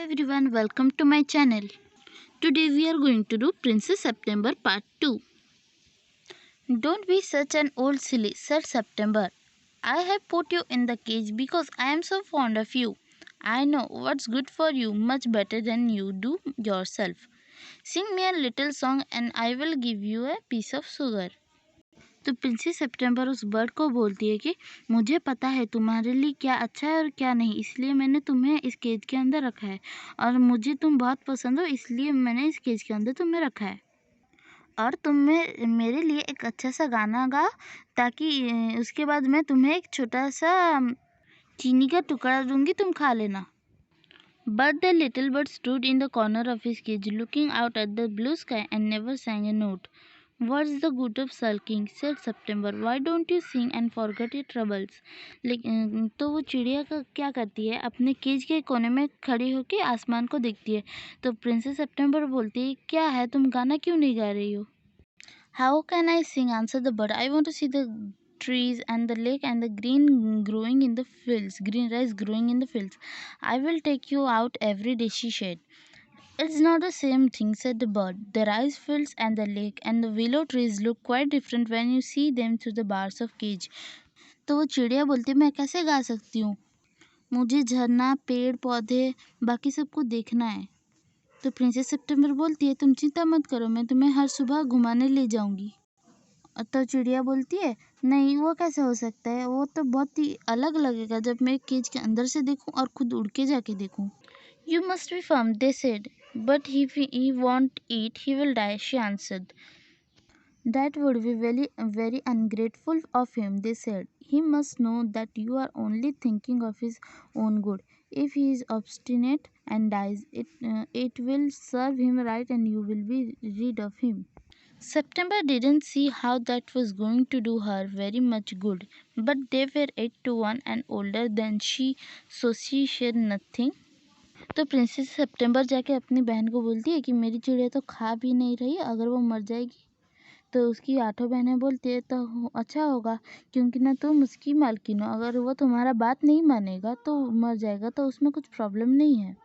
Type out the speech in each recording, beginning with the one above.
everyone, welcome to my channel. Today we are going to do Princess September part 2. Don't be such an old silly, said September. I have put you in the cage because I am so fond of you. I know what's good for you much better than you do yourself. Sing me a little song and I will give you a piece of sugar. तो princess सितंबर उस bird को बोलती है कि मुझे पता है तुम्हारे लिए क्या अच्छा है और क्या नहीं, इसलिए मैंने तुम्हें इस केज के अंदर रखा है और मुझे तुम बहुत पसंद हो, इसलिए मैंने इस केज के अंदर तुम्हें रखा है और तुम्हें मेरे लिए एक अच्छा सा गाना गा, ताकि उसके बाद मैं तुम्हें एक छोटा सा चीनी का टुकड़ा दूंगी, तुम खा लेना. But the little bird stood in the corner of his cage, looking out at the blue sky and never sang a note. What's the good of sulking? Said September. Why don't you sing and forget your troubles? लेकिन तो वो चिड़िया का क्या करती है, अपने cage के कोने में खड़ी होकर आसमान को देखती है. तो प्रिंसेस सितंबर बोलती है, क्या है, तुम गाना क्यों नहीं गा रही हो? How can I sing? Answered the bird. I want to see the trees and the lake and the green growing in the fields, green rice growing in the fields. I will take you out every day, she said. It's not the same thing, said the bird. The rice fields and the lake and the willow trees look quite different when you see them through the bars of cage. तो वो चिड़िया बोलती है, मैं कैसे गा सकती हूँ, मुझे झरना, पेड़ पौधे, बाकी सबको देखना है. तो प्रिंसेस सितंबर बोलती है, तुम चिंता मत करो, मैं तुम्हें हर सुबह घुमाने ले जाऊंगी. तो चिड़िया बोलती है, नहीं, वो कैसे हो सकता है, वो तो बहुत ही अलग लगेगा जब मैं केज के अंदर से देखूं और खुद उड़ के जाके देखूं. You must be firm, they said. But if he won't eat, he will die, she answered. That would be very, very ungrateful of him, they said. He must know that you are only thinking of his own good. If he is obstinate and dies, it will serve him right and you will be rid of him. September didn't see how that was going to do her very much good, but they were 8 to 1 and older than she, so she said nothing. तो princess सितंबर जाके अपनी बहन को बोलती है कि मेरी चिड़िया तो खा भी नहीं रही, अगर वो मर जाएगी तो उसकी 8 बहनें बोलती है तो अच्छा होगा, क्योंकि ना तुम उसकी मालकिन हो, अगर वो तुम्हारा बात नहीं मानेगा तो मर जाएगा तो उसमें कुछ प्रॉब्लम नहीं है.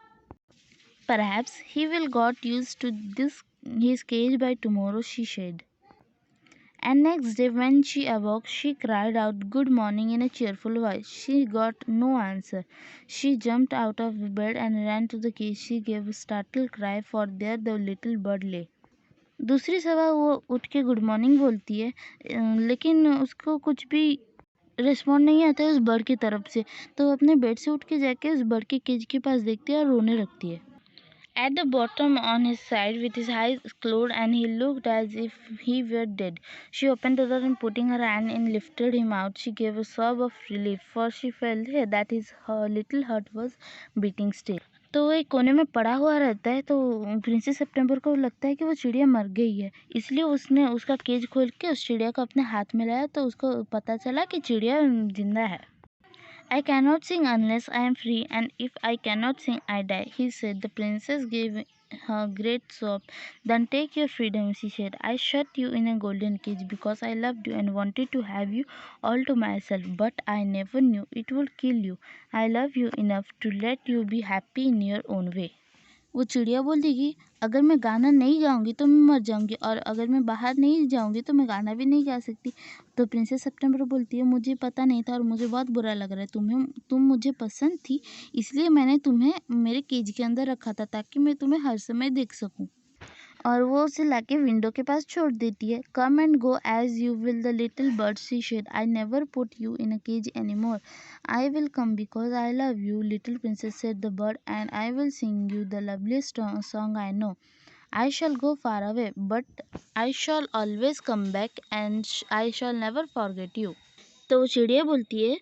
Perhaps he will got used to this his cage by tomorrow, she said. And next day when she awoke, she cried out good morning in a cheerful voice. She got no answer. She jumped out of bed and ran to the cage. She gave a startled cry, for there the little bird lay. दूसरी सुबह वो उठ के good morning बोलती है, लेकिन उसको कुछ भी रिस्पॉन्ड नहीं आता है उस बर्ड की तरफ से. तो वो अपने बेड से उठ के जाके उस बर्ड के केज के पास देखती है और रोने लगती है. At the bottom on his side with his eyes closed and he looked as if he were dead. She opened the door and putting her hand in lifted him out. She gave a sob of relief, for she felt that her little heart was beating still. तो वो एक कोने में पड़ा हुआ रहता है. तो प्रिंसेस सितंबर को लगता है कि वो चिड़िया मर गई है, इसलिए उसने उसका केज खोल के उस चिड़िया को अपने हाथ में लाया, तो उसको पता चला कि चिड़िया जिंदा है. I cannot sing unless I am free, and if I cannot sing, I die, he said. The princess gave her great sob. Then take your freedom, she said. I shut you in a golden cage because I loved you and wanted to have you all to myself, but I never knew it would kill you. I love you enough to let you be happy in your own way. वो चिड़िया बोलती कि अगर मैं गाना नहीं गाऊंगी तो मैं मर जाऊंगी, और अगर मैं बाहर नहीं जाऊंगी तो मैं गाना भी नहीं गा सकती. तो प्रिंसेस सितंबर बोलती है, मुझे पता नहीं था और मुझे बहुत बुरा लग रहा है. तुम मुझे पसंद थी, इसलिए मैंने तुम्हें मेरे केज के अंदर रखा था ताकि मैं तुम्हें हर समय देख सकूं. और वो उसे लाके विंडो के पास छोड़ देती है. Come and go as you will, the little bird, she said. I never put you in a cage any more. I will come because I love you, little princess, said the bird, and I will sing you the loveliest song I know. I shall go far away, but I shall always come back, and I shall never forget you. तो वो चिड़िया बोलती है,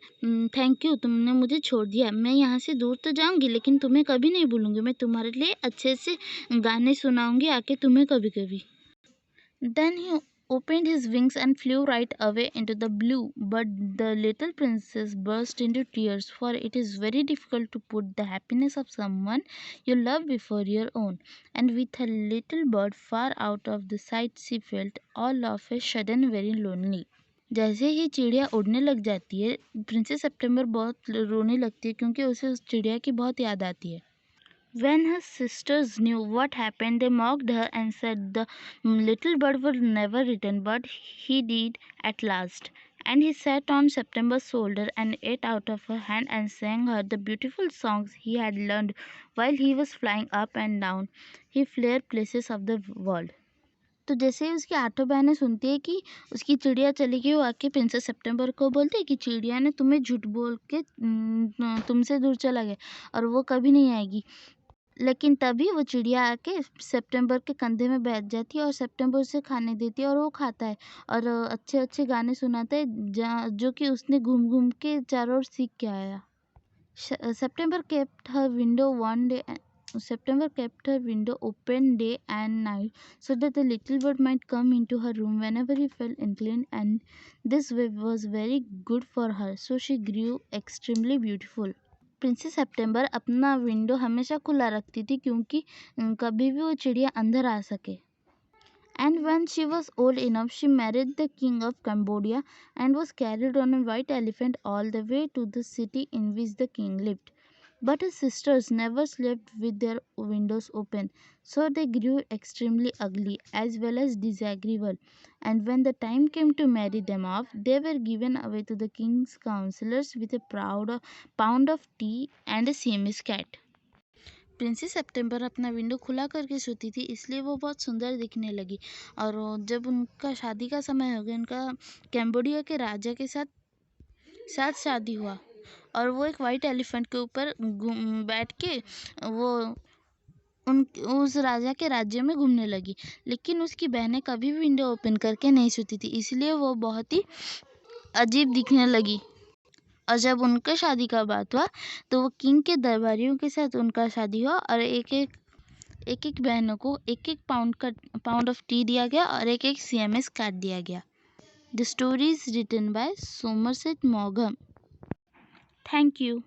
thank you, तुमने मुझे छोड़ दिया, मैं यहाँ से दूर तो जाऊँगी लेकिन तुम्हें कभी नहीं भूलूंगी, मैं तुम्हारे लिए अच्छे से गाने सुनाऊंगी आके तुम्हें कभी कभी. Then he opened his wings and flew right away into the blue, but the little princess burst into tears, for it is very difficult to put the happiness of someone you love before your own. And with her little bird far out of the sight, she felt all of a sudden very lonely. जैसे ही चिड़िया उड़ने लग जाती है, princess सितंबर बहुत रोने लगती है, क्योंकि उसे उस चिड़िया की बहुत याद आती है. When her sisters knew what happened, they mocked her and said the little bird would never return, but he did at last. And he sat on September's shoulder and ate out of her hand and sang her the beautiful songs he had learned while he was flying up and down he flared places of the world. तो जैसे ही उसकी आठों बहनें सुनती है कि उसकी चिड़िया चली गई, वो आके प्रिंसेस सितंबर को बोलती है कि चिड़िया ने तुम्हें झूठ बोल के तुमसे दूर चला गया और वो कभी नहीं आएगी। लेकिन तभी वो चिड़िया आके सितंबर के कंधे में बैठ जाती है और सितंबर उसे खाने देती है और वो खाता है और अच्छे अच्छे गाने सुनाता है जो कि उसने घूम घूम के चारों ओर सीख के आया। September kept her window one day. September kept her window open day and night so that the little bird might come into her room whenever he felt inclined, and this was very good for her. So she grew extremely beautiful. Princess September अपना window हमेशा खुला रखती थी क्योंकि कभी भी वो चिड़िया अंदर आ सके। And when she was old enough, she married the king of Cambodia and was carried on a white elephant all the way to the city in which the king lived. But her sisters never slept with their windows open, so they grew extremely ugly as well as disagreeable. And when the time came to marry them off, they were given away to the king's counselors with a pound of tea and a Siamese cat. Princess September अपना window खुला करके सोती थी, इसलिए वो बहुत सुंदर दिखने लगी। और जब उनका शादी का समय हो गया, उनका कैम्बोडिया के राजा के साथ शादी हुआ और वो एक वाइट एलिफेंट के ऊपर बैठ के वो उस राजा के राज्य में घूमने लगी। लेकिन उसकी बहनें कभी भी विंडो ओपन करके नहीं सोती थी, इसलिए वो बहुत ही अजीब दिखने लगी। और जब उनका शादी का बात हुआ तो वो किंग के दरबारियों के साथ उनका शादी हुआ और एक एक बहनों को एक पाउंड ऑफ टी दिया गया और एक CMS कार्ड दिया गया। The story is written by Somerset मॉगम। Thank you.